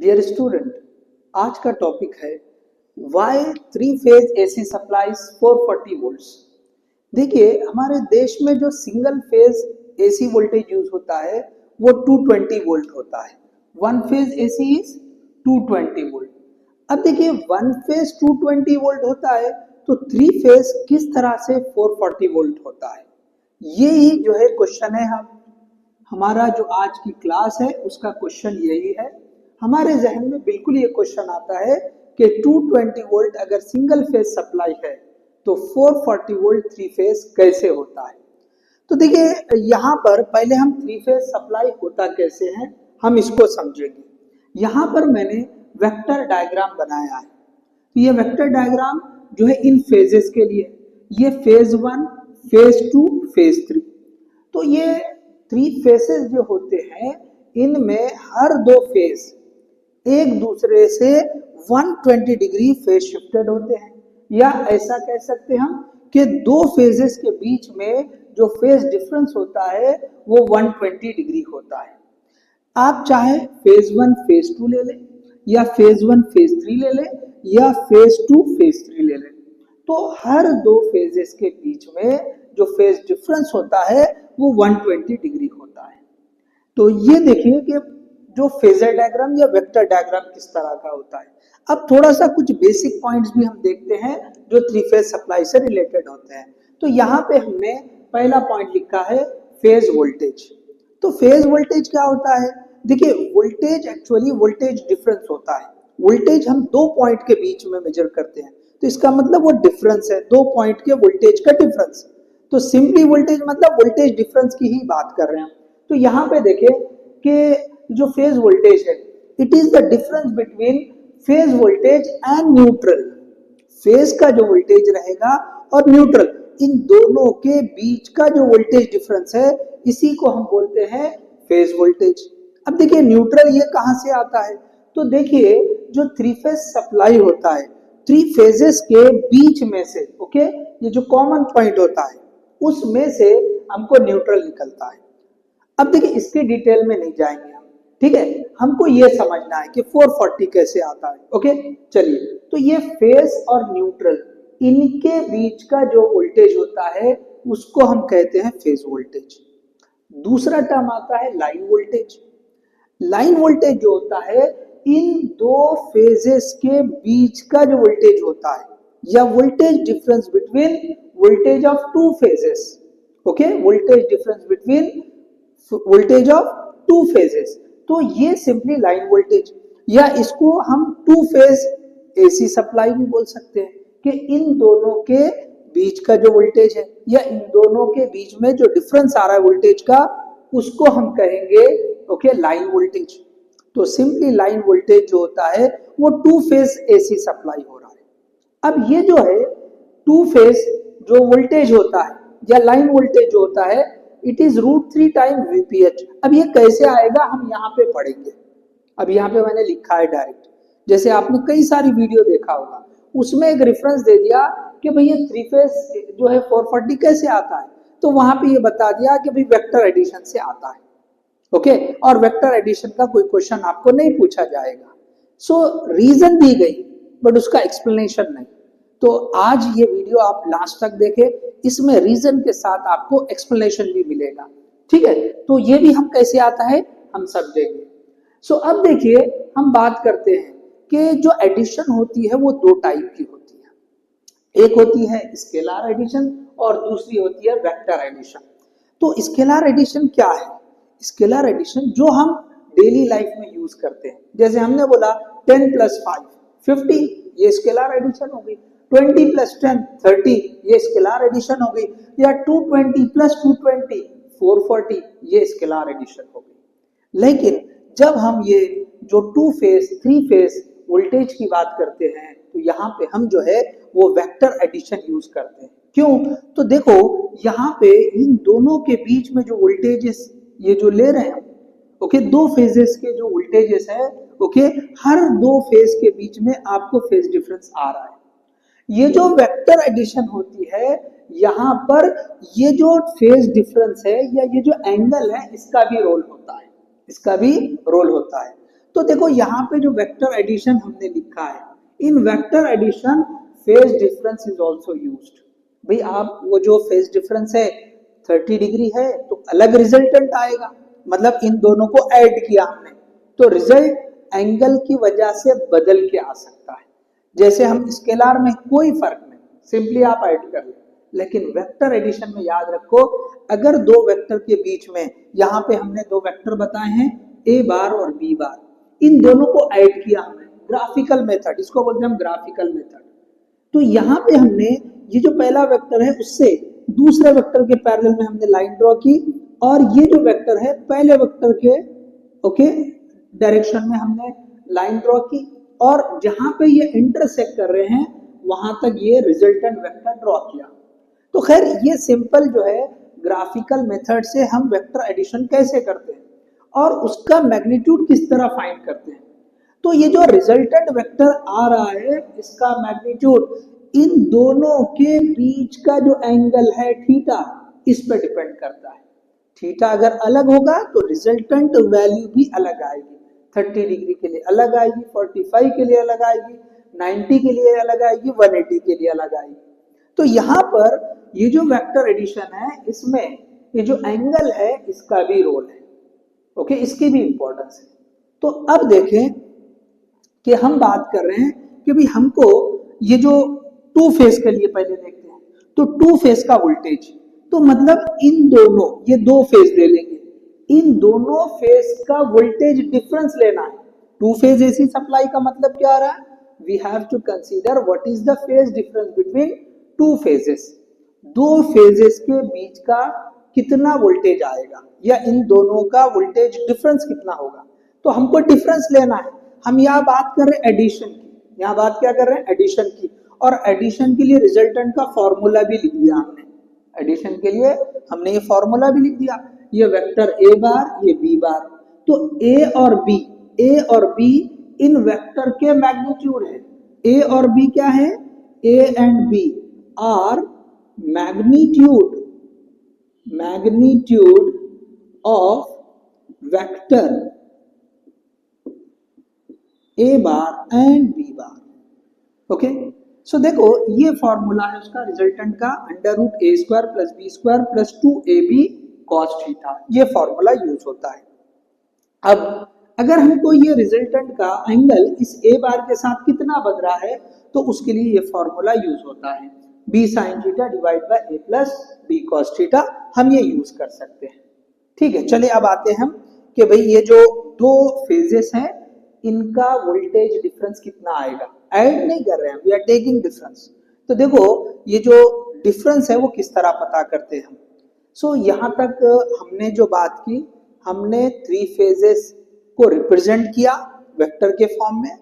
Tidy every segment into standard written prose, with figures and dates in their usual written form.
Dear student, आज का topic है Y three phase AC supplies 440 volts. देखिए, हमारे देश में जो single phase AC voltage use होता है वो 220 वोल्ट होता है। One phase AC is 220 volt. अब देखिए, वन फेज 220 वोल्ट होता है तो थ्री फेज किस तरह से 440 वोल्ट होता है, ये ही जो है क्वेश्चन है। हमारा जो आज की क्लास है उसका क्वेश्चन यही है। हमारे जहन में बिल्कुल ये क्वेश्चन आता है कि 220 वोल्ट अगर सिंगल फेज सप्लाई है तो 440 वोल्ट थ्री फेज कैसे होता है। तो देखिए, यहाँ पर पहले हम थ्री फेज सप्लाई होता कैसे है हम इसको समझेंगे। यहाँ पर मैंने वेक्टर डायग्राम बनाया है। तो ये वेक्टर डायग्राम जो है इन फेजेस के लिए, ये फेज 1, फेज 2, फेज 3। तो ये थ्री फेसेस जो होते हैं इनमें हर दो फेज एक दूसरे से 120 डिग्री फेज शिफ्टेड होते हैं, या ऐसा कह सकते हैं हम कि दो फेजेस के बीच में जो फेज डिफरेंस होता है वो 120 डिग्री होता है। आप चाहे फेज 1 फेज 2 ले लें, या फेज 1 फेज 3 ले लें, या फेज 2 फेज 3 ले लें, तो हर दो फेजेस के बीच में जो फेज डिफरेंस होता है वो 120 डिग्री होता है। तो ये देखिए कि जो फेजर डायग्राम या वेक्टर डायग्राम किस तरह का होता है। अब थोड़ा सा कुछ बेसिक पॉइंट्स भी हम देखते हैं जो थ्री फेज सप्लाई से रिलेटेड होते हैं। तो यहाँ पे हमने पहला पॉइंट लिखा है फेज वोल्टेज। तो फेज वोल्टेज क्या होता है? देखिए, वोल्टेज एक्चुअली वोल्टेज डिफरेंस होता है। वोल्टेज हम दो पॉइंट के बीच में मेजर करते हैं, तो इसका मतलब वो डिफरेंस है, दो पॉइंट के वोल्टेज का डिफरेंस। तो सिंपली वोल्टेज मतलब वोल्टेज डिफरेंस की ही बात कर रहे हैं। तो यहाँ पे देखें कि जो फेज वोल्टेज है it is the difference between phase voltage and neutral. Phase का जो वोल्टेज रहेगा और न्यूट्रल, इन दोनों के बीच का जो वोल्टेज डिफरेंस है इसी को हम बोलते हैं फेज वोल्टेज। अब देखिए, न्यूट्रल ये कहां से आता है? तो देखिए, जो थ्री फेज सप्लाई होता है, थ्री फेजेस के बीच में से ओके, ये जो कॉमन पॉइंट होता है उसमें से हमको न्यूट्रल निकलता है। अब देखिए, इसके डिटेल में नहीं जाएंगे हम, ठीक है। हमको ये समझना है कि 440 कैसे आता है। ओके, चलिए। तो ये फेज और न्यूट्रल इनके बीच का जो वोल्टेज होता है उसको हम कहते हैं फेज वोल्टेज। दूसरा टर्म आता है लाइन वोल्टेज। लाइन वोल्टेज जो होता है इन दो फेजेस के बीच का जो वोल्टेज होता है, या voltage difference between voltage of two phases. Okay, voltage difference between voltage of two phases, तो ये सिंपली लाइन वोल्टेज, या इसको हम टू फेज एसी सप्लाई भी बोल सकते हैं कि इन दोनों के बीच का जो वोल्टेज है या इन दोनों के बीच में जो डिफरेंस आ रहा है वोल्टेज का उसको हम कहेंगे ओके लाइन वोल्टेज। तो सिंपली लाइन वोल्टेज जो होता है वो टू फेज एसी सप्लाई हो रहा है। अब ये जो है टू फेज जो वोल्टेज होता है या लाइन वोल्टेज जो होता है इट इज √3 टाइम वीपीएच। अब ये कैसे आएगा हम यहाँ पे पढ़ेंगे। अब यहाँ पे मैंने लिखा है डायरेक्ट, जैसे आपने कई सारी वीडियो देखा होगा उसमें एक रेफरेंस दे दिया कि भैया थ्री फेज जो है 440 कैसे आता है, तो वहां पे ये बता दिया कि भाई वेक्टर एडिशन से आता है। ओके, और वेक्टर एडिशन का कोई क्वेश्चन आपको नहीं पूछा जाएगा। सो रीजन दी गई बट उसका एक्सप्लेनेशन नहीं। तो आज ये वीडियो आप लास्ट तक देखें, इसमें रीजन के साथ आपको एक्सप्लेनेशन भी मिलेगा, ठीक है। तो ये भी हम कैसे आता है हम समझेंगे। सो अब देखिए, हम बात करते हैं कि जो एडिशन होती है वो दो टाइप की होती है। एक होती है स्केलर एडिशन और दूसरी होती है वेक्टर एडिशन। तो स्केलर एडिशन क्या है? स्केलर एडिशन जो हम डेली लाइफ में यूज करते हैं, जैसे हमने बोला 10 + 5 50, ये स्केलर एडिशन हो गई। 20 + 10 30, ये स्केलर एडिशन हो गई। या 220 + 220 440, ये स्केलर एडिशन हो गई। लेकिन जब हम ये जो two phase three phase voltage की बात करते हैं तो यहाँ पे हम जो है वो वेक्टर एडिशन यूज करते हैं। क्यों? तो देखो, यहाँ पे इन दोनों के बीच में जो वोल्टेजेस ये जो ले रहे हैं ओके, दो फेजेस के जो वोल्टेजेस है ओके, हर दो फेज के बीच में आपको फेज डिफरेंस आ रहा है। ये जो वेक्टर एडिशन होती है यहाँ पर ये जो फेज डिफरेंस है या ये जो एंगल है इसका भी रोल होता है, इसका भी रोल होता है। तो देखो यहाँ पे जो वेक्टर एडिशन हमने लिखा है, in vector addition phase difference is also used. भाई आप वो जो फेज डिफरेंस है 30 डिग्री है तो अलग रिजल्टेंट आएगा, मतलब इन दोनों को ऐड किया हमने तो रिजल्ट एंगल की वजह से बदल के आ सकता है। जैसे हम स्केलर में कोई फर्क नहीं, सिंपली आप ऐड कर ले, लेकिन वेक्टर एडिशन में याद रखो अगर दो वेक्टर के बीच में, यहाँ पे हमने दो वेक्टर बताए हैं ए बार और बी बार, इन दोनों को ऐड किया हमने ग्राफिकल मेथड, इसको बोलते हैं हम ग्राफिकल मेथड। तो यहाँ पे हमने ये जो पहला वेक्टर है उससे दूसरे वेक्टर के पैरेलल में हमने लाइन ड्रॉ की, और ये जो वेक्टर है पहले वेक्टर के ओके डायरेक्शन में हमने लाइन ड्रॉ की, और जहां पे ये इंटरसेक्ट कर रहे हैं वहां तक ये रिजल्टेंट वेक्टर ड्रॉ किया। तो खैर ये सिंपल जो है ग्राफिकल मेथड से हम वेक्टर एडिशन कैसे करते हैं और उसका मैग्नीट्यूड किस तरह फाइंड करते हैं। तो ये जो रिजल्टेंट वेक्टर आ रहा है इसका मैग्नीट्यूड इन दोनों के बीच का जो एंगल है थीटा, इस पर डिपेंड करता है। थीटा अगर अलग होगा तो रिजल्टेंट वैल्यू भी अलग आएगी, 30 डिग्री के लिए अलग आएगी, 45 के लिए अलग आएगी, 90 के लिए अलग आएगी, 180 के लिए अलग आएगी। तो यहाँ पर ये जो वेक्टर एडिशन है इसमें ये जो एंगल है इसका भी रोल है, ओके, इसकी भी इंपॉर्टेंस है। तो अब देखें कि हम बात कर रहे हैं कि भाई हमको ये जो टू फेज के लिए पहले देखते हैं, तो टू फेज का वोल्टेज, तो मतलब इन दोनों, ये दो फेज ले लेंगे, इन दोनों फेज का वोल्टेज डिफरेंस लेना है। टू फेज एसी सप्लाई का मतलब क्या आ रहा है, we have to consider what is the phase difference between two phases, दो फेजेस के बीच का कितना वोल्टेज आएगा या इन दोनों का वोल्टेज डिफरेंस कितना होगा। तो हमको डिफरेंस लेना है। हम यहाँ बात कर रहे हैं एडिशन की, यहाँ बात क्या कर रहे हैं एडिशन की, और एडिशन के लिए रिजल्टेंट का फॉर्मूला भी लिख दिया हमने, एडिशन के लिए हमने ये फॉर्मूला भी लिख दिया, ये वेक्टर ए बार ये बी बार, तो ए और बी इन वेक्टर के मैग्नीट्यूड है। ए और बी क्या है, A and B are magnitude of vector A bar and B bar. Okay, so देखो ये फॉर्मूला है उसका रिजल्टेंट का, under root A square plus B square plus 2ab cos theta, ये फॉर्मूला यूज होता है। अब अगर हमको ये रिजल्टेंट का एंगल इस ए बार के साथ कितना बन रहा है तो उसके लिए ये फॉर्मूला यूज होता है, B sine theta divide by A plus B cos theta, हम ये यूज कर सकते हैं। ठीक है, चलिए अब आते हैं हम कि भाई ये जो दो फेजेस हैं इनका वोल्टेज डिफरेंस कितना आएगा, ऐड नहीं कर रहे हैं, वी आर टेकिंग डिफरेंस। तो देखो ये जो डिफरेंस है वो किस तरह पता करते हैं हम। सो यहाँ तक हमने जो बात की, हमने थ्री फेजेस को रिप्रेजेंट किया वेक्टर के फॉर्म में।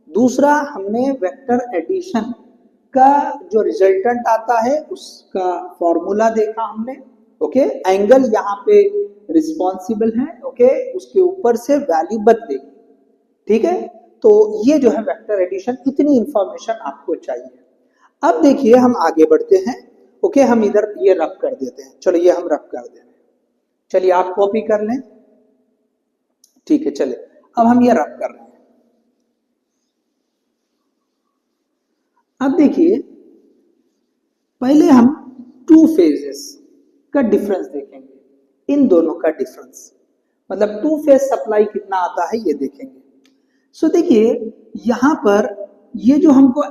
दूसरा हमने वेक्टर एडिशन का जो रिजल्टेंट आता है उसका फॉर्मूला देखा हमने, ओके, एंगल यहाँ पे रिस्पॉन्सिबल है, ओके, उसके ऊपर से वैल्यू बदलेगी। ठीक है, तो ये जो है वेक्टर एडिशन, इतनी इंफॉर्मेशन आपको चाहिए। अब देखिए हम आगे बढ़ते हैं, ओके, हम इधर ये रब कर देते हैं, चलो ये हम रब कर दे रहे हैं, चलिए आप कॉपी कर लें, ठीक है, चलिए अब हम ये रब कर रहे हैं। अब देखिए पहले हम टू फेजेस का डिफरेंस देखेंगे, इन दोनों का डिफरेंस, मतलब टू फेज सप्लाई कितना आता है ये देखेंगे। सो देखिए यहां पर ये जो हमको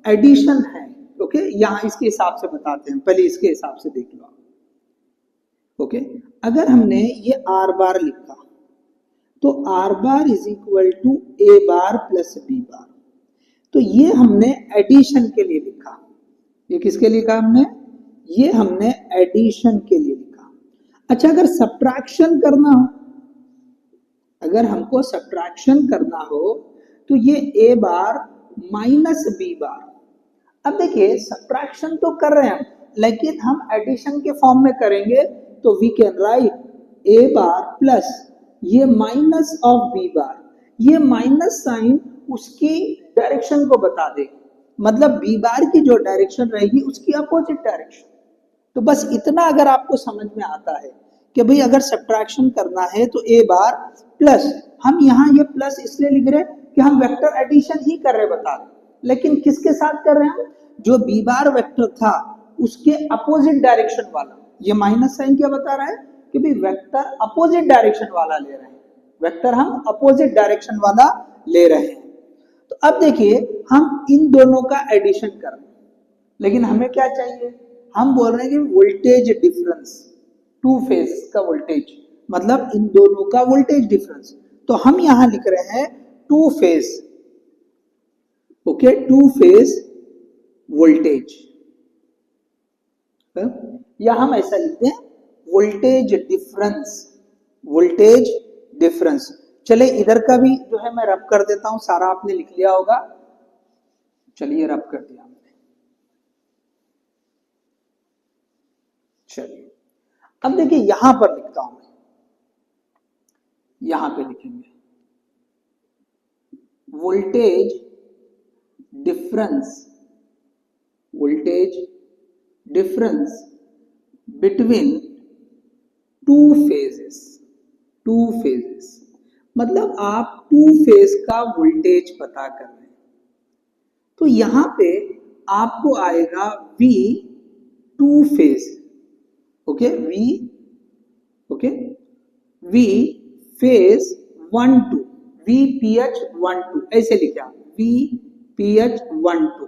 एडिशन है, ओके, यहां इसके हिसाब से बताते हैं, पहले इसके हिसाब से देख लो, ओके। अगर हमने ये आर बार लिखा तो R bar is equal to A bar plus B bar, तो ये हमने एडिशन के लिए लिखा। ये किसके लिए लिखा हमने, ये हमने एडिशन के लिए लिखा। अच्छा अगर सब्ट्रैक्शन करना हो, अगर हमको सब्ट्रैक्शन करना हो तो ये ए बार माइनस बी बार। अब देखिए सब्ट्रैक्शन तो कर रहे हैं लेकिन हम एडिशन के फॉर्म में करेंगे, तो we can write A bar plus ये माइनस ऑफ बी बार, ये माइनस साइन उसकी डायरेक्शन को बता दे, मतलब बी बार की जो डायरेक्शन रहेगी उसकी अपोजिट डायरेक्शन। तो बस इतना अगर आपको समझ में आता है कि भाई अगर सब्ट्रैक्शन करना है तो ए बार प्लस हम यहाँ ये प्लस इसलिए लिख रहे हैं कि हम वेक्टर एडिशन ही कर रहे बता रहे, लेकिन किसके साथ कर रहे हैं? जो बी बार वेक्टर था उसके अपोजिट डायरेक्शन वाला। ये माइनस साइन क्या बता रहा है कि भाई वेक्टर अपोजिट डायरेक्शन वाला ले रहे हैं, वेक्टर हम अपोजिट डायरेक्शन वाला ले रहे हैं। तो अब देखिए हम इन दोनों का एडिशन कर रहे हैं, लेकिन हमें क्या चाहिए? हम बोल रहे हैं कि वोल्टेज डिफरेंस, टू फेज का वोल्टेज, मतलब इन दोनों का वोल्टेज डिफरेंस। तो हम यहां लिख रहे हैं two phase, okay, to phase voltage, या हम ऐसा लिखते हैं वोल्टेज डिफरेंस, वोल्टेज डिफरेंस। चले इधर का भी जो है मैं रब कर देता हूं, सारा आपने लिख लिया होगा। चलिए रब कर दिया हमने। चलिए अब देखिए यहां पर लिखता हूं मैं, यहां पे लिखेंगे voltage difference, voltage difference between two phases, two phases मतलब आप टू फेज का वोल्टेज पता कर रहे हैं। तो यहां पे आपको आएगा V two phase, okay, V phase 1 2, VPH 1 2 ऐसे लिखा, VPH 1 2,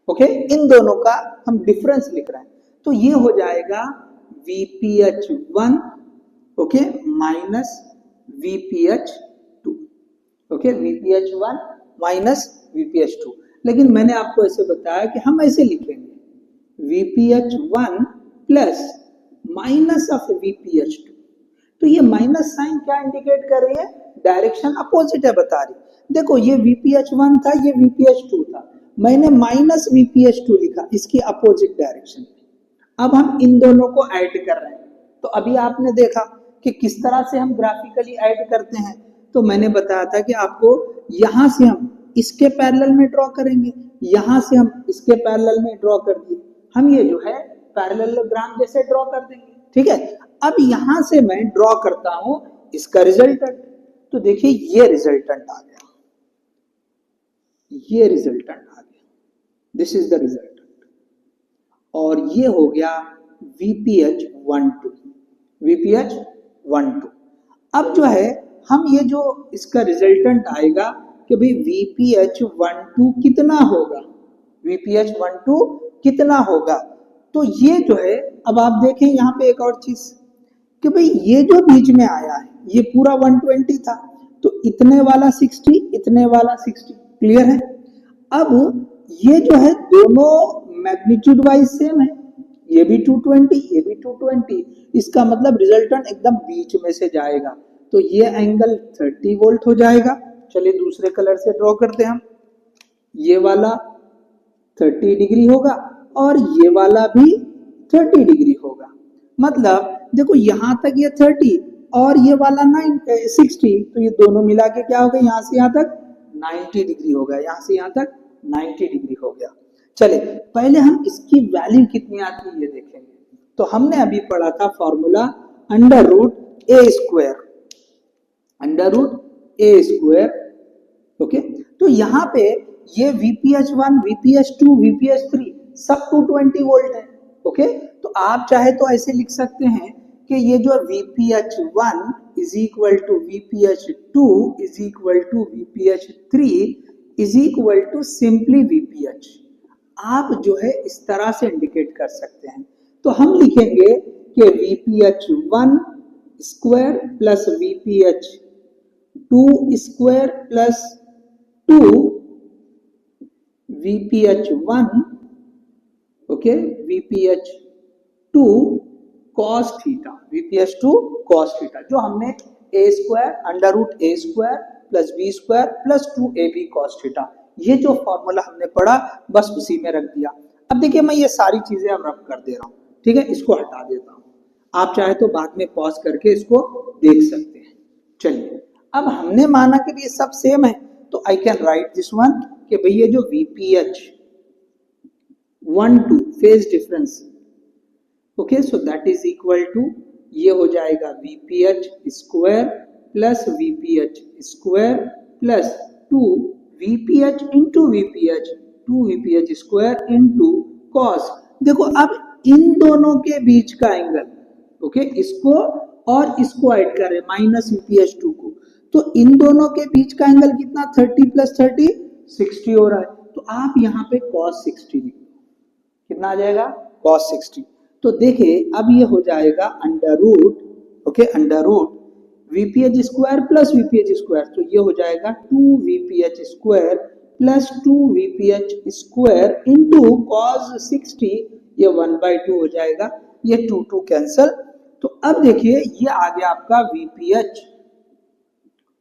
ओके। इन दोनों का हम डिफरेंस लिख रहे हैं, तो ये हो जाएगा VPH 1, okay, minus VPH 2, okay, VPH 1 minus VPH 2। लेकिन मैंने आपको ऐसे बताया कि हम ऐसे लिखेंगे VPH 1 plus minus of VPH 2। तो ये माइनस साइन क्या इंडिकेट कर रही है? डायरेक्शन अपोजिट है बता रही। देखो ये VPH 1 था, ये VPH 2 था, मैंने माइनस VPH 2 लिखा इसकी अपोजिट डायरेक्शन में। अब हम इन दोनों को ऐड कर रहे हैं। तो अभी आपने देखा कि किस तरह से हम ग्राफिकली ऐड करते हैं। तो मैंने बताया था कि आपको यहां से हम इसके पैरेलल में ड्रॉ करेंगे, यहां से हम इसके पैरेलल में ड्रॉ कर दिए, हम ये जो है पैरेललोग्राम जैसे ड्रॉ कर देंगे, ठीक है। अब यहां से मैं ड्रॉ करता हूं इसका रिजल्टेंट। तो देखिए ये रिजल्टेंट आ गया, ये रिजल्टेंट आ गया, दिस इज द रिजल्टेंट। और ये हो गया VPH 1 2, VPH 1 2। अब जो है हम ये जो इसका रिजल्टेंट आएगा कि भाई VPH 1 2 कितना होगा, VPH 1 2 कितना होगा। तो ये जो है, अब आप देखें यहाँ पे एक और चीज कि भाई ये जो बीच में आया है ये पूरा 120 था, तो इतने वाला 60, इतने वाला 60, क्लियर है। अब ये जो है दोनों मैग्नीट्यूड वाइज सेम है, ये भी 220, ये भी 220, इसका मतलब रिजल्टेंट एकदम बीच में से जाएगा। तो ये एंगल 30 वोल्ट हो जाएगा। चलिए दूसरे कलर से ड्रॉ करते हैं हम। ये वाला 30 डिग्री होगा और ये वाला भी 30 डिग्री होगा। मतलब देखो यहां तक ये 30 और ये वाला 60, तो ये दोनों मिला के क्या होगा, यहां से यहां तक 90 डिग्री होगा, यहां से यहां तक 90 डिग्री हो गया। चले पहले हम इसकी वैल्यू कितनी आती है ये देखेंगे। तो हमने अभी पढ़ा था formula under root A square, under root A square, okay. तो यहाँ पे ये VPH 1, VPH 2, VPH 3 सब 220 वोल्ट है, ओके। तो आप चाहे तो ऐसे लिख सकते हैं कि ये जो VPH 1 is equal to VPH 2 is equal to VPH 3 is equal to simply VPH। आप जो है इस तरह से इंडिकेट कर सकते हैं। तो हम लिखेंगे कि VPH 1 square plus VPH 2 square plus 2 VPH 1, okay, VPH 2 cos theta, VPH 2 cos theta, जो हमने a square under root a square plus b square plus 2ab cos theta, ये जो फॉर्मूला हमने पढ़ा बस उसी में रख दिया। अब देखिए मैं ये सारी चीजें अब रब कर दे रहा हूं, ठीक है, इसको हटा देता हूं। आप चाहे तो बाद में पॉज करके इसको देख सकते हैं। चलिए अब हमने माना कि ये सब सेम है, तो I can write this one कि भाई ये जो VPH 1 2 phase difference, okay, so that is equal to, ये हो जाएगा VPH square plus VPH square plus 2 VPH into VPH 2 VPH square into cos. देखो अब इन दोनों के बीच का एंगल, ओके, इसको और इसको ऐड कर रहे माइनस वीपीएच 2 को, तो इन दोनों के बीच का एंगल कितना 30 प्लस 30 60 हो रहा है। तो आप यहाँ पे cos 60 लिखो, कितना आ जाएगा cos 60। तो देखिए अब ये हो जाएगा under root, okay, under root VPH square plus VPH square, तो ये हो जाएगा 2 VPH square plus 2 VPH square into cos 60, ये 1/2 हो जाएगा, ये 2 कैंसल। तो अब देखिए ये आ गया आपका वीपीएच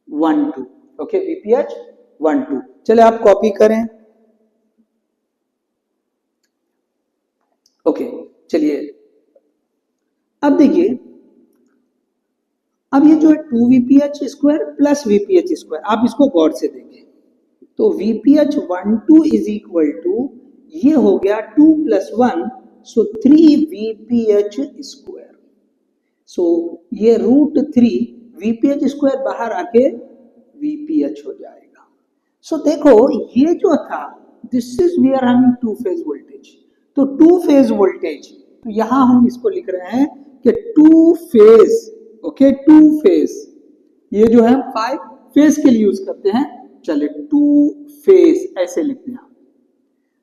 12, ओके, वीपीएच 12। चले आप कॉपी करें, ओके, चलिए अब देखिए, अब ये जो है 2 VPH square plus VPH square, आप इसको गौर से देखें, तो वीपीएच 12 इज इक्वल टू, ये हो गया 2 + 1, सो 3 वीपीएच स्क्वायर, सो ये √3 वीपीएच स्क्वायर बाहर आके वीपीएच हो जाएगा। सो देखो ये जो था, this is we are having 2 phase voltage, तो 2 फेज वोल्टेज, तो यहां हम इसको लिख रहे हैं कि 2 फेज, ओके, 2 फेज, ये जो है 5 फेज के लिए यूज करते हैं, चले 2 फेज ऐसे लिखते हैं,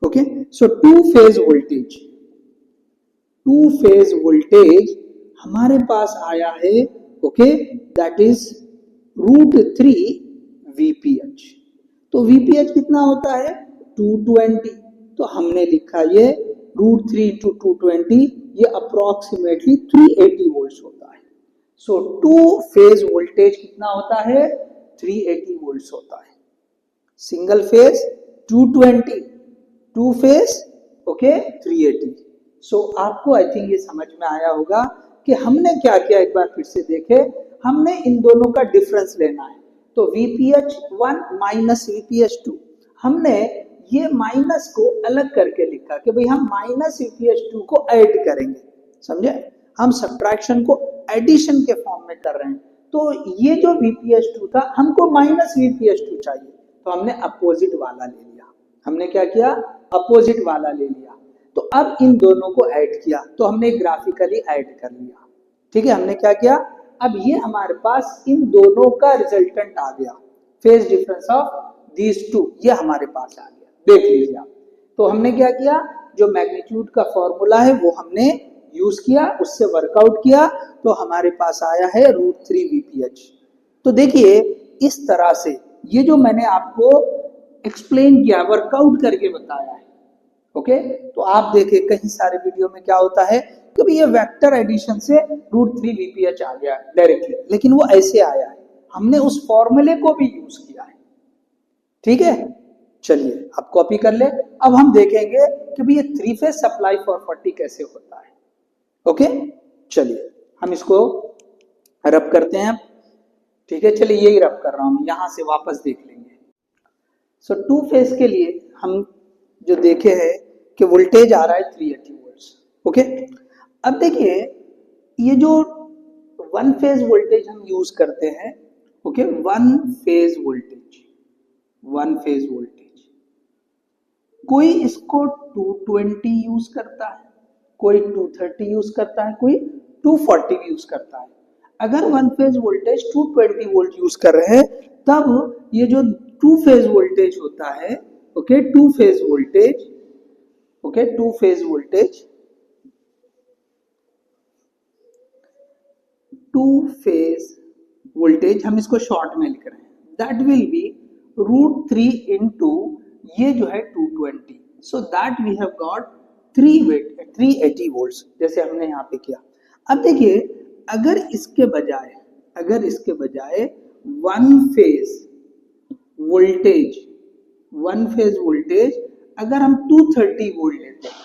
ओके। सो 2 फेज वोल्टेज, 2 फेज वोल्टेज हमारे पास आया है, ओके, दैट इज √3 वीपीएच। तो वीपीएच कितना होता है 220, तो हमने लिखा ये √3 × 220, ये अप्रोक्सीमेटली 380 वोल्ट होता है। सो 2 फेज वोल्टेज कितना होता है 380 वोल्ट होता है। Single phase 220, 2 phase okay 380। सो आपको आई थिंक ये समझ में आया होगा कि हमने क्या किया, एक बार फिर से देखे, हमने इन दोनों का डिफरेंस लेना है। तो VPH1 माइनस VPH2, हमने ये माइनस को अलग करके लिखा कि भाई हम माइनस VPH2 को ऐड करेंगे, समझे, हम सब्ट्रैक्शन को एडिशन के फॉर्म में कर रहे हैं। तो ये जो VPH2 था हमको माइनस VPH2 चाहिए, तो हमने अपोजिट वाला ले लिया। हमने क्या किया, अपोजिट वाला ले लिया। तो अब इन दोनों को ऐड किया, तो हमने ग्राफिकली ऐड कर लिया, ठीक है। हमने क्या किया, अब ये हमारे पास इन दोनों का रिजल्टेंट आ गया, phase difference of these two, ये हमारे पास आ गया, देख लीजिए आप। तो हमने क्या किया, जो मैग्नीट्यूड का फॉर्मूला है वो हमने यूज किया, उससे वर्कआउट किया, तो हमारे पास आया है √3 VPH। तो देखिए इस तरह से ये जो मैंने आपको एक्सप्लेन किया, वर्कआउट करके बताया है, ओके। तो आप देखें कहीं सारे वीडियो में क्या होता है कि भाई ये वेक्टर एडिशन से √3 VPH आ गया डायरेक्टली, लेकिन वो ऐसे आया है, हमने उस फॉर्मूले को भी यूज किया है, ठीक है। चलिए आप कॉपी कर ले। अब हम देखेंगे कि भाई ये 3 फेज सप्लाई फॉर 40 कैसे होता है, ओके। चलिए हम इसको रब करते हैं, ठीक है। चलिए यही रब कर रहा हूं, यहां से वापस देख लेंगे। सो 2 फेज के लिए हम जो देखे हैं कि वोल्टेज आ रहा है 380 वोल्ट्स, ओके। अब देखिए ये जो 1 फेज वोल्टेज हम यूज करते हैं, okay, 1 phase voltage, 1 phase voltage, कोई इसको 220 यूज करता है, कोई 230 यूज करता है, कोई 240 यूज करता है। अगर 1 फेज वोल्टेज 220 वोल्ट यूज कर रहे हैं, तब ये जो 2 फेज वोल्टेज होता है, okay, 2 phase voltage, okay, 2 phase voltage, 2 phase voltage हम इसको शॉर्ट में लिख रहे हैं, दैट विल बी √3 इंटू ये जो है 220, so that we have got 380 volts, जैसे हमने यहाँ पे किया। अब देखिए अगर इसके बजाय 1 फेज वोल्टेज, 1 फेज वोल्टेज अगर हम 230 वोल्ट लेते हैं,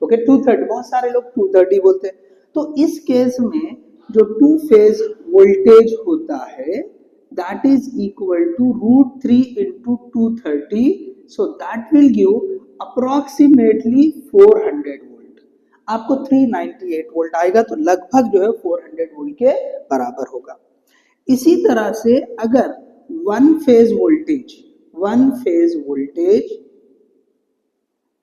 ओके, 230, बहुत सारे लोग 230 बोलते हैं, तो इस केस में जो 2 फेज वोल्टेज होता है that is equal to √3 into 230, so that will give approximately 400 volt. आपको 398 वोल्ट आएगा, तो लगभग जो है 400 वोल्ट के बराबर होगा। इसी तरह से अगर वन फेज वोल्टेज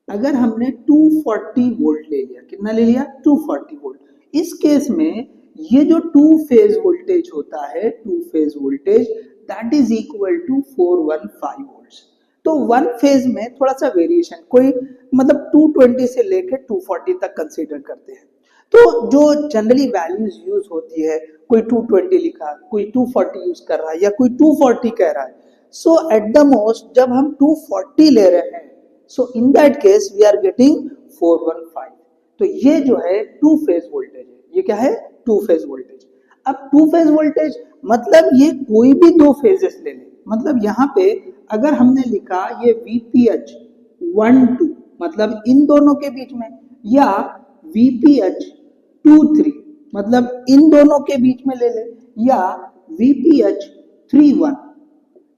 अगर हमने 240 वोल्ट ले लिया, कितना ले लिया? 240 वोल्ट। इस केस में ये जो टू फेज वोल्टेज होता है, two phase voltage that is equal to 415 volts. तो वन फेज में थोड़ा सा वेरिएशन, कोई मतलब 220 से लेकर 240 तक कंसीडर करते हैं। तो जो जनरली वैल्यूज यूज होती है, कोई 220 लिखा, कोई 240 यूज कर रहा है या कोई 240 कह रहा है, सो एट द मोस्ट जब हम 240 ले रहे हैं, so in that case we are getting 415। तो ये जो है टू फेज वोल्टेज है। ये क्या है? Two phase voltage. अब टू फेज वोल्टेज मतलब ये कोई भी दो फेजेस ले ले, मतलब यहाँ पे अगर हमने लिखा ये VPH 1-2 मतलब इन दोनों के बीच में, या VPH 2-3 मतलब इन दोनों के बीच में ले ले, या VPH 3-1,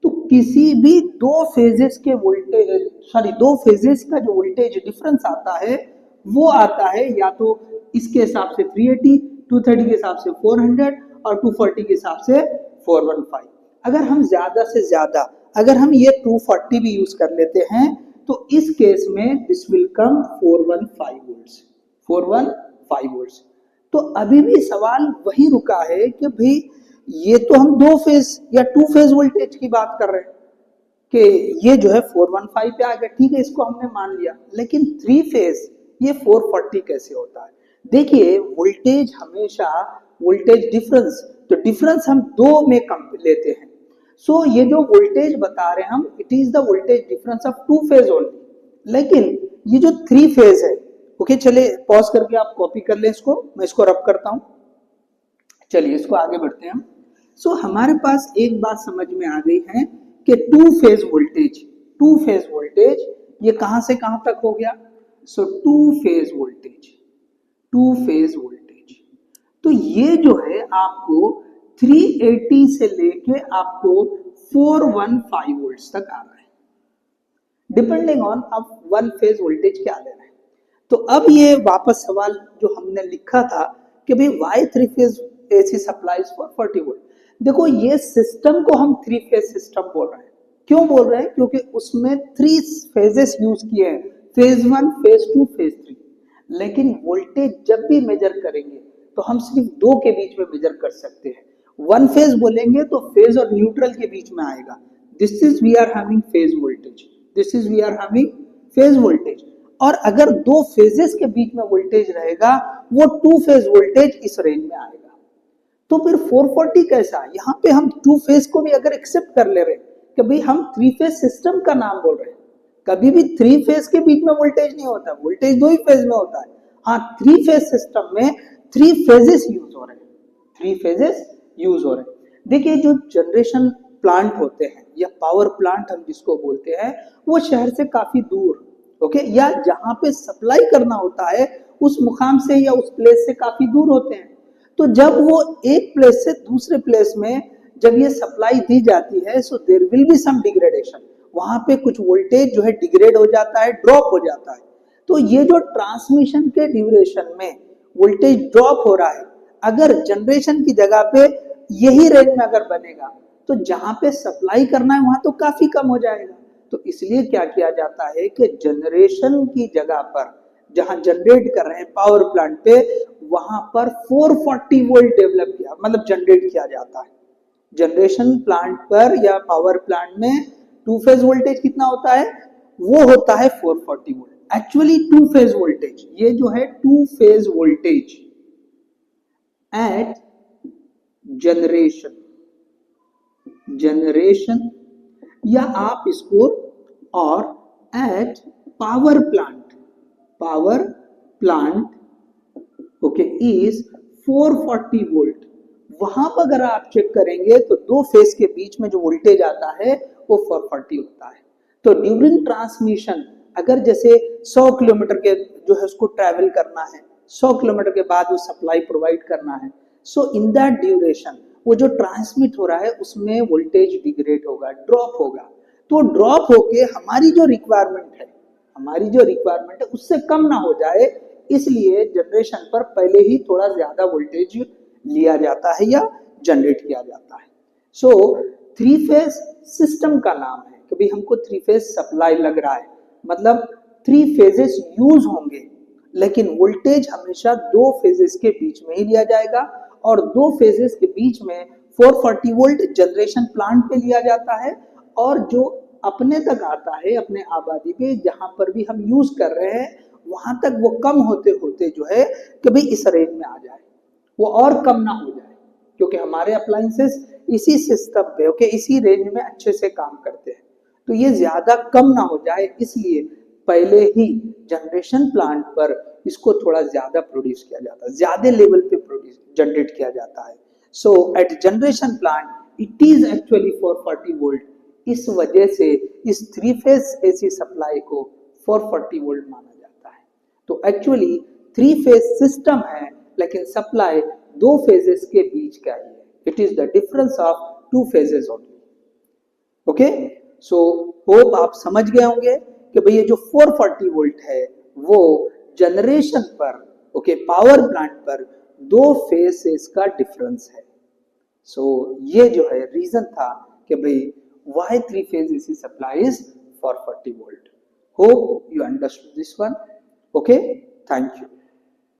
तो किसी भी दो फेजेस के वोल्टेज, दो फेजेस का जो वोल्टेज डिफरेंस आता है वो आता है या तो इसके हिसाब से 380, 230 के हिसाब से 400 और 240 के हिसाब से 415। अगर हम ज्यादा से ज्यादा अगर हम ये 240 भी यूज कर लेते हैं तो इस केस में this will come 415 volts, 415 volts. तो अभी भी सवाल वही रुका है कि भाई ये तो हम दो फेज या टू फेज वोल्टेज की बात कर रहे हैं कि ये जो है 415 पे आ गया, ठीक है, इसको हमने मान लिया, लेकिन थ्री फेज ये 440 कैसे होता है? देखिए वोल्टेज हमेशा वोल्टेज डिफरेंस, तो डिफरेंस हम दो में कम लेते हैं। सो ये जो वोल्टेज बता रहे हैं हम, it is the voltage difference of two phase only. लेकिन ये जो थ्री फेज है, ओके, चले पॉज करके आप कॉपी कर ले इसको, मैं इसको रब करता हूं। चलिए इसको आगे बढ़ते हैं हम। सो हमारे पास एक बात समझ में आ गई है कि टू फेज वोल्टेज ये कहां से कहां तक हो गया? सो टू फेज वोल्टेज तो ये जो है आपको 380 से लेके आपको 415 वोल्ट्स तक आ रहा है, डिपेंडिंग ऑन अब वन फेज वोल्टेज क्या ले रहे हैं। तो अब ये वापस सवाल जो हमने लिखा था कि भाई Y three phase AC supplies for 40 volt. देखो ये सिस्टम को हम थ्री फेज सिस्टम बोल रहे हैं। क्यों बोल रहे हैं? क्योंकि उसमें थ्री फेजेस यूज किए हैं, फेज 1, फेज 2, फेज 3। लेकिन वोल्टेज जब भी मेजर करेंगे तो हम सिर्फ दो के बीच में मेजर कर सकते हैं। वन फेज बोलेंगे तो फेज और न्यूट्रल के बीच में आएगा, this is we are having phase voltage. और अगर दो फेजेस के बीच में वोल्टेज रहेगा वो टू फेज वोल्टेज इस रेंज में आएगा। तो फिर 440 कैसा? यहाँ पे हम टू फेज को भी अगर एक्सेप्ट कर ले रहे हैं कि भाई हम थ्री फेज सिस्टम का नाम बोल रहे हैं, कभी भी थ्री फेज के बीच में वोल्टेज नहीं होता, वोल्टेज दो ही फेज में होता है। हाँ, थ्री फेज सिस्टम में थ्री फेजेस यूज हो रहे हैं, देखिए जो जनरेशन प्लांट होते हैं या पावर प्लांट हम जिसको बोलते हैं, वो शहर से काफी दूर, ओके, या जहां पे सप्लाई करना होता है उस मुकाम से या उस प्लेस से काफी दूर होते हैं। तो जब वो एक प्लेस से दूसरे प्लेस में जब ये सप्लाई दी जाती है, so there will be some degradation, वहां पे कुछ वोल्टेज जो है डिग्रेड हो जाता है, ड्रॉप हो जाता है। तो ये जो ट्रांसमिशन के ड्यूरेशन में वोल्टेज ड्रॉप हो रहा है, अगर जनरेशन की जगह पे यही रेंज में अगर बनेगा तो जहां पे सप्लाई करना है वहां तो काफी कम हो जाएगा। तो इसलिए क्या किया जाता है कि जनरेशन की जगह पर जहां जनरेट कर रहे हैं पावर प्लांट पे, वहां पर 440 वोल्ट डेवलप किया, मतलब जनरेट किया जाता है। जनरेशन प्लांट पर या पावर प्लांट में टू फेज वोल्टेज कितना होता है? वो होता है 440 volt. Actually two phase voltage, ये जो है two phase voltage at generation या आप इसको और at power plant okay is 440 volt. वहां पर अगर आप चेक करेंगे तो दो फेज के बीच में जो वोल्टेज आता है वो 440 होता है। तो ड्यूरिंग ट्रांसमिशन अगर जैसे 100 किलोमीटर के जो है उसको ट्रैवल करना है, 100 किलोमीटर के बाद वो सप्लाई प्रोवाइड करना है, सो इन दैट ड्यूरेशन वो जो ट्रांसमिट हो रहा है उसमें वोल्टेज डिग्रेड होगा, ड्रॉप होगा। तो ड्रॉप होके हमारी जो रिक्वायरमेंट है उससे कम ना हो जाए, इसलिए जनरेशन पर पहले ही थोड़ा ज्यादा वोल्टेज लिया जाता है या जनरेट किया जाता है। सो थ्री फेज सिस्टम का नाम है कि भाई हमको थ्री फेज सप्लाई लग रहा है, मतलब थ्री फेजेस यूज होंगे, लेकिन वोल्टेज हमेशा दो फेजेस के बीच में ही लिया जाएगा और दो फेजेस के बीच में 440 वोल्ट जनरेशन प्लांट पे लिया जाता है और जो अपने तक आता है, अपने आबादी पे जहां पर भी हम यूज कर रहे हैं वहां तक वो कम होते होते जो है कि भाई इस रेंज में आ जाए, वो और कम ना हो जाए, क्योंकि हमारे अप्लायंसेस इसी सिस्टम पे ओके इसी रेंज में अच्छे से काम करते हैं। तो ये ज्यादा कम ना हो जाए इसलिए पहले ही जनरेशन प्लांट पर इसको थोड़ा ज्यादा प्रोड्यूस किया जाता है, ज्यादा लेवल पे प्रोड्यूस जनरेट किया जाता है। So at generation plant it is actually 440 volt. इस वजह से इस थ्री फेज एसी सप्लाई को 440 वोल्ट माना जाता है। तो एक्चुअली थ्री फेज सिस्टम है लेकिन सप्लाई दो फेजेस के बीच का ही है। It is the difference of two phases only. Okay, so hope आप समझ गए होंगे कि भैया जो 440 वोल्ट है वो जनरेशन पर ओके पावर प्लांट पर दो फेजेस का डिफरेंस है। सो ये जो है रीजन था कि भाई why three phase AC supply is 440 volt. Hope you understood this one. Okay, thank you.